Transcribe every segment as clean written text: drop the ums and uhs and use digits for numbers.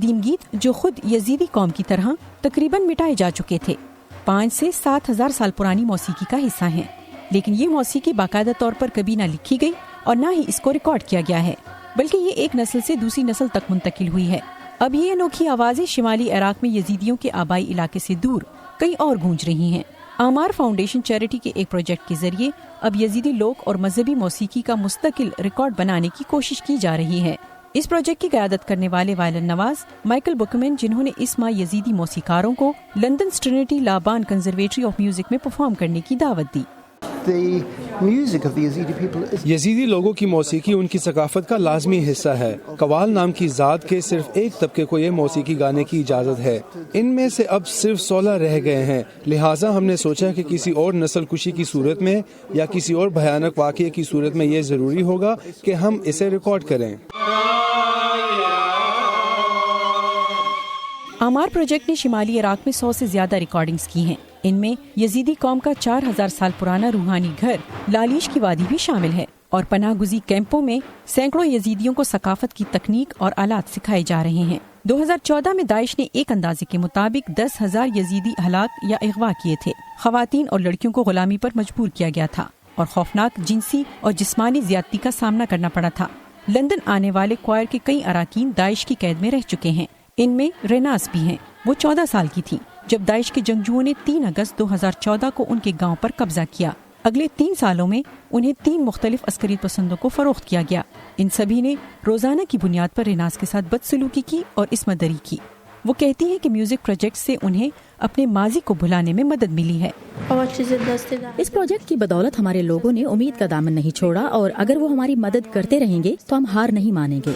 قدیم گیت جو خود یزیدی قوم کی طرح تقریباً مٹائے جا چکے تھے 5 سے 7,000 سال پرانی موسیقی کا حصہ ہیں، لیکن یہ موسیقی باقاعدہ طور پر کبھی نہ لکھی گئی اور نہ ہی اس کو ریکارڈ کیا گیا ہے، بلکہ یہ ایک نسل سے دوسری نسل تک منتقل ہوئی ہے۔ اب یہ انوکھی آوازیں شمالی عراق میں یزیدیوں کے آبائی علاقے سے دور کئی اور گونج رہی ہیں۔ آمار فاؤنڈیشن چیریٹی کے ایک پروجیکٹ کے ذریعے اب یزیدی لوک اور مذہبی موسیقی کا مستقل ریکارڈ بنانے کی کوشش کی جا رہی ہے۔ اس پروجیکٹ کی قیادت کرنے والے وائلن نواز مائیکل بکمن، جنہوں نے اس ماہ یزیدی موسیقاروں کو لندن ٹرینٹی لابان کنزرویٹری آف میوزک میں پرفارم کرنے کی دعوت دی۔ یزیدی لوگوں کی موسیقی ان کی ثقافت کا لازمی حصہ ہے۔ قوال نام کی ذات کے صرف ایک طبقے کو یہ موسیقی گانے کی اجازت ہے، ان میں سے اب صرف 16 رہ گئے ہیں، لہٰذا ہم نے سوچا کہ کسی اور نسل کشی کی صورت میں یا کسی اور بھیانک واقعے کی صورت میں یہ ضروری ہوگا کہ ہم اسے ریکارڈ کریں۔ آمار پروجیکٹ نے شمالی عراق میں 100 سے زیادہ ریکارڈنگز کی ہیں، ان میں یزیدی قوم کا 4000 سال پرانا روحانی گھر لالیش کی وادی بھی شامل ہے، اور پناہ گزی کیمپوں میں سینکڑوں یزیدیوں کو ثقافت کی تکنیک اور آلات سکھائے جا رہے ہیں۔ 2014 میں داعش نے ایک اندازے کے مطابق 10,000 یزیدی ہلاک یا اغوا کیے تھے۔ خواتین اور لڑکیوں کو غلامی پر مجبور کیا گیا تھا اور خوفناک جنسی اور جسمانی زیادتی کا سامنا کرنا پڑا تھا۔ لندن آنے والے کوائر کے کئی اراکین داعش کی قید میں رہ چکے ہیں، ان میں ریناس بھی ہیں۔ وہ 14 سال کی تھی جب داعش کے جنگجوؤں نے 3 اگست 2014 کو ان کے گاؤں پر قبضہ کیا۔ اگلے 3 سالوں میں انہیں 3 مختلف عسکری پسندوں کو فروخت کیا گیا۔ ان سبھی نے روزانہ کی بنیاد پر ریناس کے ساتھ بدسلوکی کی اور عصمت دری کی۔ وہ کہتی ہیں کہ میوزک پروجیکٹ سے انہیں اپنے ماضی کو بھلانے میں مدد ملی ہے۔ اس پروجیکٹ کی بدولت ہمارے لوگوں نے امید کا دامن نہیں چھوڑا، اور اگر وہ ہماری مدد کرتے رہیں گے تو ہم ہار نہیں مانیں گے۔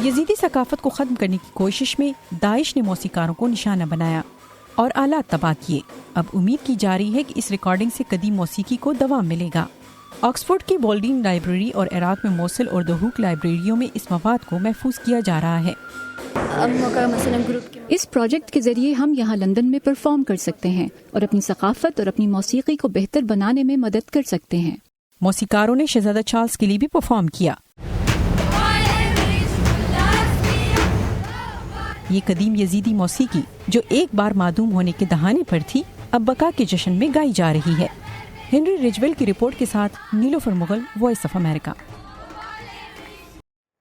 یزیدی ثقافت کو ختم کرنے کی کوشش میں داعش نے موسیقاروں کو نشانہ بنایا اور آلات تباہ کیے۔ اب امید کی جا رہی ہے کہ اس ریکارڈنگ سے قدیم موسیقی کو دوام ملے گا۔ آکسفورڈ کی بولڈین لائبریری اور عراق میں موصل اور دہوک لائبریریوں میں اس مواد کو محفوظ کیا جا رہا ہے۔ اس پروجیکٹ کے ذریعے ہم یہاں لندن میں پرفارم کر سکتے ہیں اور اپنی ثقافت اور اپنی موسیقی کو بہتر بنانے میں مدد کر سکتے ہیں۔ موسیقاروں نے شہزادہ چارلز کے لیے بھی پرفارم کیا۔ یہ قدیم یزیدی موسیقی جو ایک بار معدوم ہونے کے دہانے پر تھی، اب بقا کے جشن میں گائی جا رہی ہے۔ ہنری رجویل کی رپورٹ کے ساتھ نیلوفر مغل، وائس آف امریکہ۔